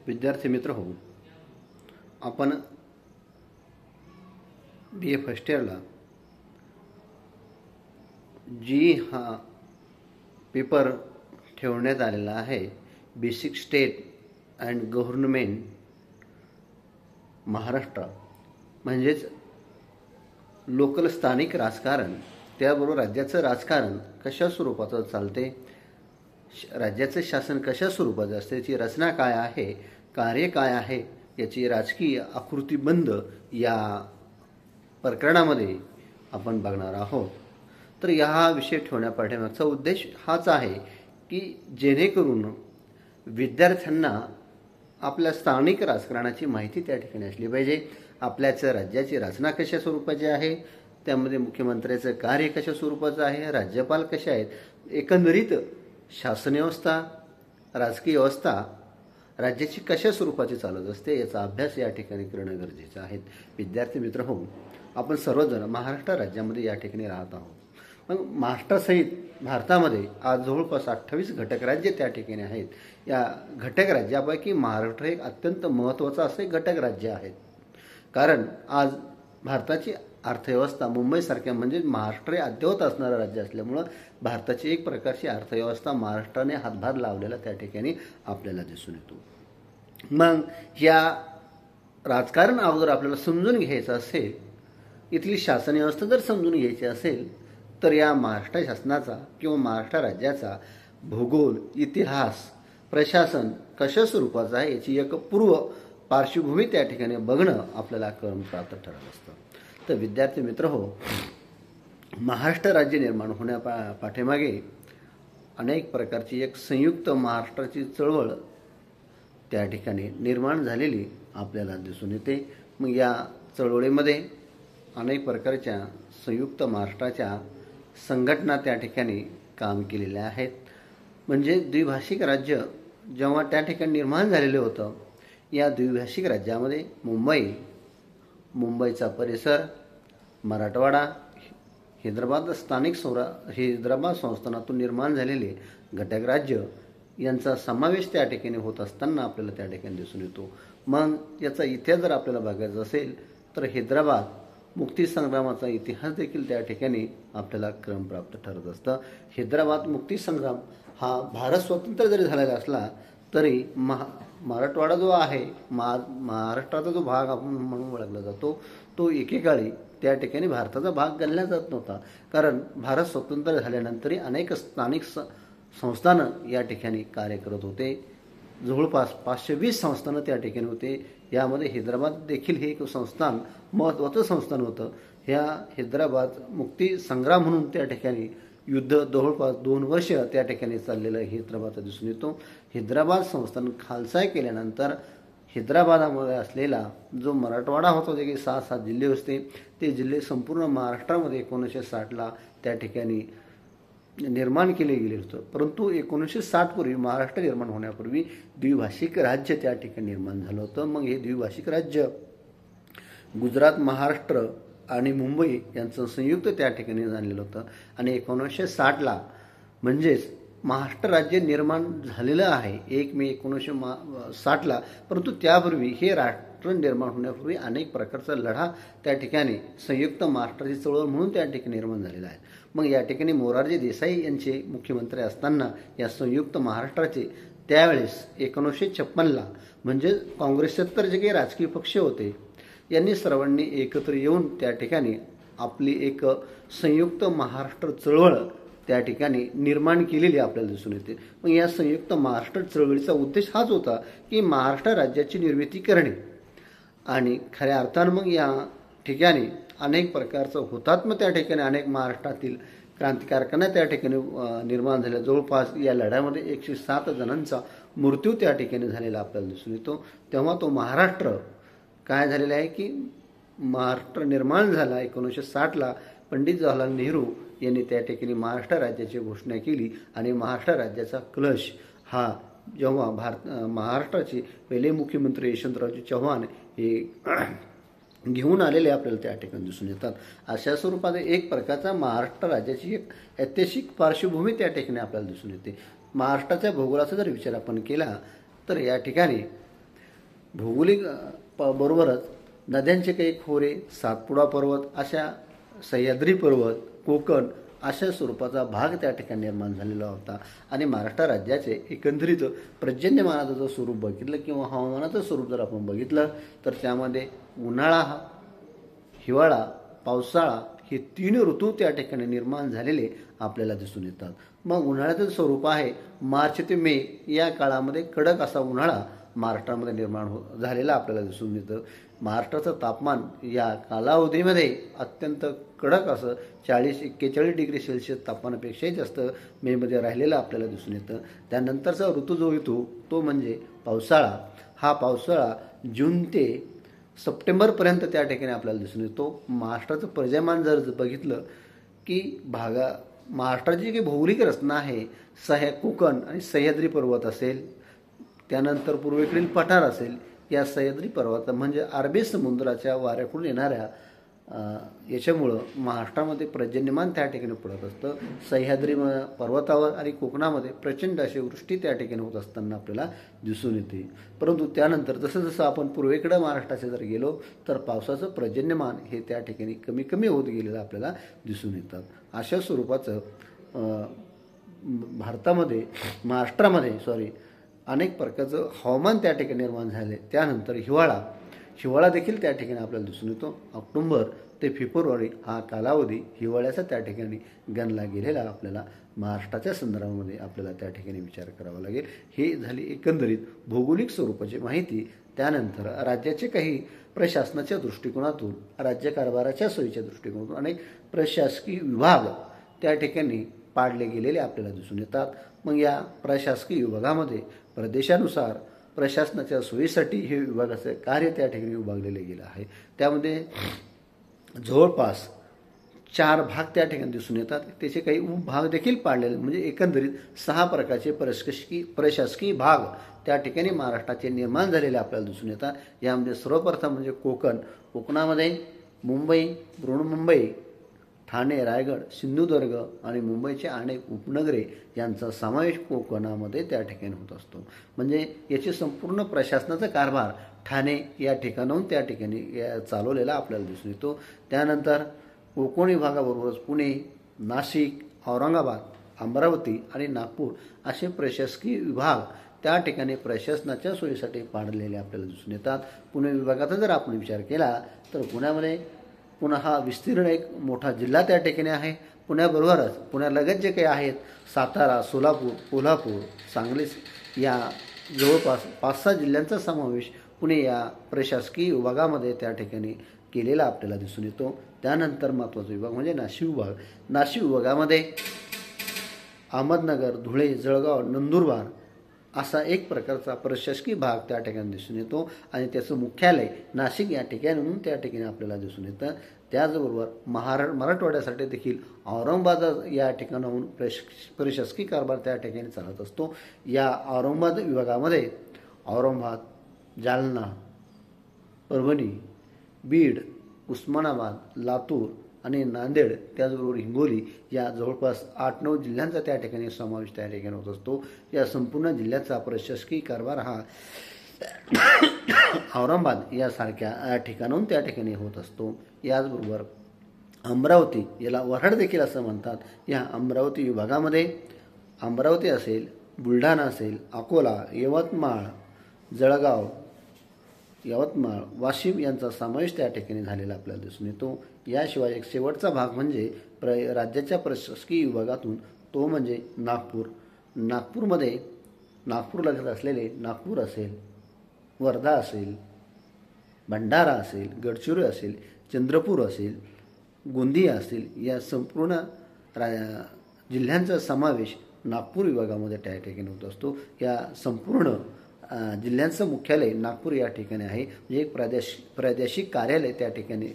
विद्यार्थी मित्र हो, आपण BA फर्स्ट इयरला जी हा पेपर ठेवण्यात आलेला आहे, basic state and government Maharashtra, म्हणजेच लोकल स्थानिक राजकारण, त्याबरोबर राज्याचं राजकारण कशा स्वरूपाचं चालते, राज्याचं शासन कशा स्वरूपाचं असते, याची रचना काय आहे, कार्य काय आहे, याची राजकीय आकृतीबंध या प्रकरणामध्ये आपण बघणार आहोत. तर हा विषय ठेवण्यापाठीमागचा उद्देश हाच आहे की जेणेकरून विद्यार्थ्यांना आपल्या स्थानिक राजकारणाची माहिती त्या ठिकाणी असली पाहिजे. आपल्याच राज्याची रचना कशा स्वरूपाची आहे, त्यामध्ये मुख्यमंत्र्याचं कार्य कशा स्वरूपाचं आहे, राज्यपाल कसे आहेत, एकंदरीत शासन व्यवस्था, राजकीय व्यवस्था राज्याची कशा स्वरूपाची चालत असते याचा अभ्यास या ठिकाणी करणं गरजेचं आहे. विद्यार्थी मित्र हो, आपण सर्वजण महाराष्ट्र राज्यामध्ये या ठिकाणी राहत आहोत. मग महाराष्ट्रासहित भारतामध्ये आज जवळपास 28 घटक राज्य त्या ठिकाणी आहेत. या घटक राज्यापैकी महाराष्ट्र एक अत्यंत महत्त्वाचं असं एक घटक राज्य आहे. कारण आज भारताची अर्थव्यवस्था मुंबईसारख्या म्हणजे महाराष्ट्र अद्ययावत असणारं राज्य असल्यामुळं भारताची एक प्रकारची अर्थव्यवस्था महाराष्ट्राने हातभार लावलेला त्या ठिकाणी आपल्याला दिसून येतो. मग या राजकारण अगोदर आपल्याला समजून घ्यायचं असेल, इथली शासन व्यवस्था जर समजून घ्यायची असेल, तर या महाराष्ट्र शासनाचा किंवा महाराष्ट्र राज्याचा भूगोल, इतिहास, प्रशासन कशा स्वरूपाचं आहे याची एक पूर्व पार्श्वभूमी त्या ठिकाणी बघणं आपल्याला क्रमप्राप्त ठरत असतं. तर विद्यार्थी मित्र हो, महाराष्ट्र राज्य निर्माण होण्या पाठीमागे अनेक प्रकारची एक संयुक्त महाराष्ट्राची चळवळ त्या ठिकाणी निर्माण झालेली आपल्याला दिसून येते. मग या चळवळीमध्ये अनेक प्रकारच्या संयुक्त महाराष्ट्राच्या संघटना त्या ठिकाणी काम केलेल्या आहेत. म्हणजे द्विभाषिक राज्य जेव्हा त्या ठिकाणी निर्माण झालेलं होतं, या द्विभाषिक राज्यामध्ये मुंबईचा परिसर, मराठवाडा, हैदराबाद हैदराबाद संस्थानातून निर्माण झालेले घटक राज्य यांचा समावेश त्या ठिकाणी होत असताना आपल्याला त्या ठिकाणी दिसून येतो. मग याचा इतिहास जर आपल्याला बघायचा असेल तर हैदराबाद मुक्तीसंग्रामाचा इतिहास देखील त्या ठिकाणी आपल्याला क्रमप्राप्त ठरत असतं. हैदराबाद मुक्तीसंग्राम हा भारत स्वतंत्र जरी झालेला असला तरी मराठवाडा जो आहे, महाराष्ट्राचा जो भाग आपण म्हणून ओळखला जातो, तो एकेकाळी त्या ठिकाणी भारताचा भाग गणला जात नव्हता. कारण भारत स्वतंत्र झाल्यानंतरही अनेक स्थानिक संस्थानं या ठिकाणी कार्य करत होते. जवळपास 520 संस्थानं त्या ठिकाणी होते. यामध्ये हैदराबाद देखील हे एक संस्थान महत्त्वाचं संस्थान होतं. ह्या हैदराबाद मुक्ती संग्राम म्हणून त्या ठिकाणी युद्ध जवळपास 2 वर्ष त्या ठिकाणी चाललेलं हैदराबाद दिसून येतो. हैदराबाद संस्थान खालसाय केल्यानंतर हैदराबादामध्ये असलेला जो मराठवाडा होता, जे की 6 जिल्हे होते, ते जिल्हे संपूर्ण महाराष्ट्रामध्ये 1960ला त्या ठिकाणी निर्माण केले गेले होतं. परंतु 1960 पूर्वी, महाराष्ट्र निर्माण होण्यापूर्वी द्विभाषिक राज्य त्या ठिकाणी निर्माण झालं होतं. मग हे द्विभाषिक राज्य गुजरात, महाराष्ट्र आणि मुंबई यांचं संयुक्त त्या ठिकाणी झालेलं होतं. आणि 1960ला म्हणजेच महाराष्ट्र राज्य निर्माण झालेलं आहे 1 मे 1960ला. परंतु त्यापूर्वी हे राष्ट्र निर्माण होण्यापूर्वी अनेक प्रकारचा लढा त्या ठिकाणी संयुक्त महाराष्ट्राची चळवळ म्हणून त्या ठिकाणी निर्माण झालेला आहे. मग या ठिकाणी मोरारजी देसाई यांचे मुख्यमंत्री असताना या संयुक्त महाराष्ट्राचे त्यावेळेस 1956ला म्हणजे काँग्रेसेतर जे काही राजकीय पक्ष होते, यांनी सर्वांनी एकत्र येऊन त्या ठिकाणी आपली एक संयुक्त महाराष्ट्र चळवळ त्या ठिकाणी निर्माण केलेली आपल्याला दिसून येते. मग या संयुक्त महाराष्ट्र चळवळीचा उद्देश हाच होता की महाराष्ट्र राज्याची निर्मिती करणे. आणि खऱ्या अर्थानं मग या ठिकाणी अनेक प्रकारचं हुतात्मा त्या ठिकाणी अनेक महाराष्ट्रातील क्रांतिकारकांना त्या ठिकाणी निर्माण झाल्या. जवळपास या लढ्यामध्ये 107 जणांचा मृत्यू त्या ठिकाणी झालेला आपल्याला दिसून येतो. तेव्हा तो महाराष्ट्र काय झालेला आहे की महाराष्ट्र निर्माण झाला 1960ला. पंडित जवाहरलाल नेहरू यांनी त्या ठिकाणी महाराष्ट्र राज्याची घोषणा केली आणि महाराष्ट्र राज्याचा कलश हा जेव्हा महाराष्ट्राचे पहिले मुख्यमंत्री यशवंतरावजी चव्हाण हे घेऊन आलेले आपल्याला त्या ठिकाणी दिसून येतात. अशा स्वरूपात एक प्रकारचा महाराष्ट्र राज्याची एक ऐतिहासिक पार्श्वभूमी त्या ठिकाणी आपल्याला दिसून येते. महाराष्ट्राच्या भूगोलाचा जर विचार आपण केला तर या ठिकाणी भौगोलिक बरोबरच नद्यांचे काही खोरे, सातपुडा पर्वत, अशा सह्याद्री पर्वत, कोकण अशा स्वरूपाचा भाग त्या ठिकाणी निर्माण झालेला होता. आणि महाराष्ट्र राज्याचे एकंदरीत पर्जन्यमानाचं जर स्वरूप बघितलं किंवा हवामानाचं स्वरूप जर आपण बघितलं तर त्यामध्ये उन्हाळा, हिवाळा, पावसाळा हे 3 ऋतू त्या ठिकाणी निर्माण झालेले आपल्याला दिसून येतात. मग उन्हाळ्याचं स्वरूप आहे मार्च ते मे या काळामध्ये कडक असा उन्हाळा महाराष्ट्रामध्ये निर्माण झालेला आपल्याला दिसून येतं. महाराष्ट्राचं तापमान या कालावधीमध्ये अत्यंत कडक असं 40-41 डिग्री सेल्सिअस तापमानापेक्षाही जास्त मेमध्ये राहिलेलं आपल्याला दिसून येतं. त्यानंतरचा ऋतू जो येतो तो म्हणजे पावसाळा. हा पावसाळा जून ते सप्टेंबरपर्यंत त्या ठिकाणी आपल्याला दिसून येतो. महाराष्ट्राचं पर्जन्यमान जर बघितलं की महाराष्ट्राची जी भौगोलिक रचना आहे, कोकण आणि सह्याद्री पर्वत असेल, त्यानंतर पूर्वेकडील पठार असेल, या सह्याद्री पर्वत म्हणजे अरबी समुद्राच्या वाऱ्याकडून येणाऱ्या याच्यामुळं महाराष्ट्रामध्ये पर्जन्यमान त्या ठिकाणी पडत असतं. सह्याद्री पर्वतावर आणि कोकणामध्ये प्रचंड अशी वृष्टी त्या ठिकाणी होत असताना आपल्याला दिसून येते. परंतु त्यानंतर जसं जसं आपण पूर्वेकडं महाराष्ट्राचे जर गेलो तर पावसाचं पर्जन्यमान हे त्या ठिकाणी कमी कमी होत गेलेलं आपल्याला दिसून येतात. अशा स्वरूपाचं महाराष्ट्रामध्ये अनेक प्रकारचं हवामान त्या ठिकाणी निर्माण झाले. त्यानंतर हिवाळा देखील त्या ठिकाणी आपल्याला दिसून येतो. ऑक्टोबर ते फेब्रुवारी हा कालावधी हिवाळ्याचा त्या ठिकाणी गणला गेलेला आपल्याला महाराष्ट्राच्या संदर्भामध्ये आपल्याला त्या ठिकाणी विचार करावा लागेल. ही झाली एकंदरीत भौगोलिक स्वरूपाची माहिती. त्यानंतर राज्याचे काही प्रशासनाच्या दृष्टिकोनातून, राज्यकारभाराच्या सोयीच्या दृष्टिकोनातून अनेक प्रशासकीय विभाग त्या ठिकाणी पाडले गेलेले आपल्याला दिसून येतात. मग या प्रशासकीय विभागामध्ये प्रदेशानुसार प्रशासनाच्या सोयीसाठी हे विभागाचं कार्य त्या ठिकाणी विभागलेले गेलं आहे. त्यामध्ये जवळपास 4 भाग त्या ठिकाणी दिसून येतात. त्याचे काही उपभाग देखील पाडलेले, म्हणजे एकंदरीत 6 प्रकारचे प्रशासकीय भाग त्या ठिकाणी महाराष्ट्राचे निर्माण झालेले आपल्याला दिसून येतात. यामध्ये सर्वप्रथम म्हणजे कोकणामध्ये मुंबई, बृहन्मुंबई, ठाणे, रायगड, सिंधुदुर्ग आणि मुंबईचे अनेक उपनगरे यांचा समावेश कोकणामध्ये त्या ठिकाणी होत असतो. म्हणजे याची संपूर्ण प्रशासनाचा कारभार ठाणे या ठिकाणाहून त्या ठिकाणी चालवलेला आपल्याला दिसून येतो. त्यानंतर कोकण विभागाबरोबरच पुणे, नाशिक, औरंगाबाद, अमरावती आणि नागपूर असे प्रशासकीय विभाग त्या ठिकाणी प्रशासनाच्या सोयीसाठी पाडलेले आपल्याला दिसून येतात. पुणे विभागाचा जर आपण विचार केला तर पुणे हा विस्तीर्ण एक मोठा जिल्हा त्या ठिकाणी आहे. पुण्याबरोबरच पुण्यालगत जे काही आहेत सातारा, सोलापूर, कोल्हापूर, सांगली या जवळपास 5-6 जिल्ह्यांचा समावेश पुणे या प्रशासकीय विभागामध्ये त्या ठिकाणी केलेला आपल्याला दिसून येतो. त्यानंतर महत्त्वाचा विभाग म्हणजे नाशिक विभागामध्ये अहमदनगर, धुळे, जळगाव, नंदुरबार असा एक प्रकारचा प्रशासकीय भाग त्या ठिकाणी दिसून येतो आणि त्याचं मुख्यालय नाशिक या ठिकाणी त्या ठिकाणी आपल्याला दिसून येतं. त्याचबरोबर मराठवाड्यासाठी देखील औरंगाबाद या ठिकाणाहून प्रशासकीय कारभार त्या ठिकाणी चालत असतो. या औरंगाबाद विभागामध्ये औरंगाबाद, जालना, परभणी, बीड, उस्मानाबाद, लातूर आणि नांदेड, त्याचबरोबर हिंगोली या जवळपास 8-9 जिल्ह्यांचा त्या ठिकाणी समावेश त्या ठिकाणी होत असतो. या संपूर्ण जिल्ह्याचा प्रशासकीय कारभार हा औरंगाबाद यासारख्या ठिकाणाहून त्या ठिकाणी होत असतो. याचबरोबर अमरावती, याला वऱ्हाड देखील असं म्हणतात, या अमरावती विभागामध्ये अमरावती असेल, बुलढाणा असेल, अकोला, जळगाव, वाशिम यांचा समावेश त्या ठिकाणी झालेला आपल्याला दिसून येतो. याशिवाय एक शेवटचा भाग म्हणजे राज्याच्या प्रशासकीय विभागातून तो म्हणजे नागपूरमध्ये नागपूरलगत असलेले नागपूर असेल, वर्धा असेल, भंडारा असेल, गडचिरोली असेल, चंद्रपूर असेल, गोंदिया असेल, या संपूर्ण जिल्ह्यांचा समावेश नागपूर विभागामध्ये त्या ठिकाणी होत असतो. या संपूर्ण जिल्ह्यांचं मुख्यालय नागपूर या ठिकाणी आहे. म्हणजे एक प्रादेशिक कार्यालय त्या ठिकाणी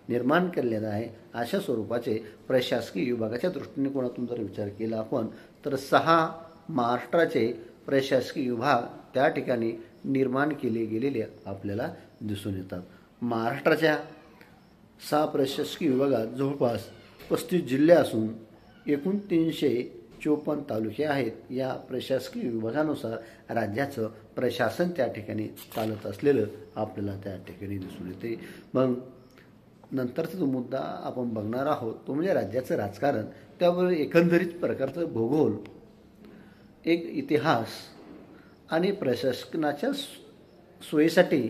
निर्माण केलेलं आहे. अशा स्वरूपाचे प्रशासकीय विभागाच्या दृष्टिकोनातून जर विचार केला आपण तर 6 महाराष्ट्राचे प्रशासकीय विभाग त्या ठिकाणी निर्माण केले गेलेले आपल्याला दिसून येतात. महाराष्ट्राच्या 6 प्रशासकीय विभागात जवळपास 35 जिल्हे असून एकूण 54 तालुके आहेत। या प्रशासकीय विभागानुसार राज्याचं प्रशासन त्या ठिकाणी चालत असलेलं आपल्याला त्या ठिकाणी दिसून येते। मग नंतरचा जो मुद्दा आपण बघणार आहोत तो म्हणजे राज्याचं राजकारण, त्यावर एकंदरीत प्रकारचं भूगोल, एक इतिहास आणि प्रशासनाच्या सोयीसाठी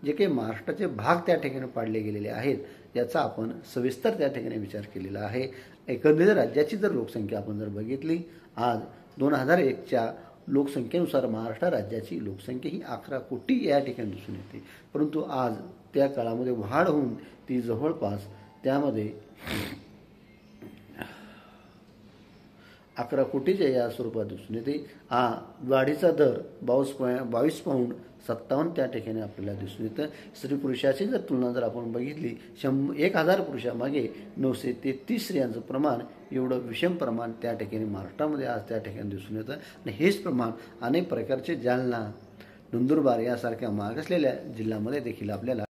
जे काही महाराष्ट्राचे भाग त्या ठिकाणी पाडले गेलेले आहेत याचा आपण सविस्तर त्या ठिकाणी विचार केलेला आहे। एकंदरीत राज्याची जर लोकसंख्या आपण जर बघितली, आज 2001च्या लोकसंख्येनुसार महाराष्ट्र राज्याची लोकसंख्या ही 11 कोटी या ठिकाणी दिसून येते, परंतु आज त्या काळामध्ये वाढ होऊन ती जवळपास त्यामध्ये 11 कोटीच्या या स्वरूपात दिसून येते। वाढीचा दर 22.57 त्या ठिकाणी आपल्याला दिसून येतं। स्त्री पुरुषाची जर तुलना जर आपण बघितली, 1000 पुरुषामागे 933 स्त्रियांचं प्रमाण, एवढं विषम प्रमाण त्या ठिकाणी महाराष्ट्रामध्ये आज त्या ठिकाणी दिसून येतं। आणि हेच प्रमाण अनेक प्रकारचे जालना, नंदुरबार यासारख्या मागासलेल्या जिल्ह्यामध्ये देखील आपल्याला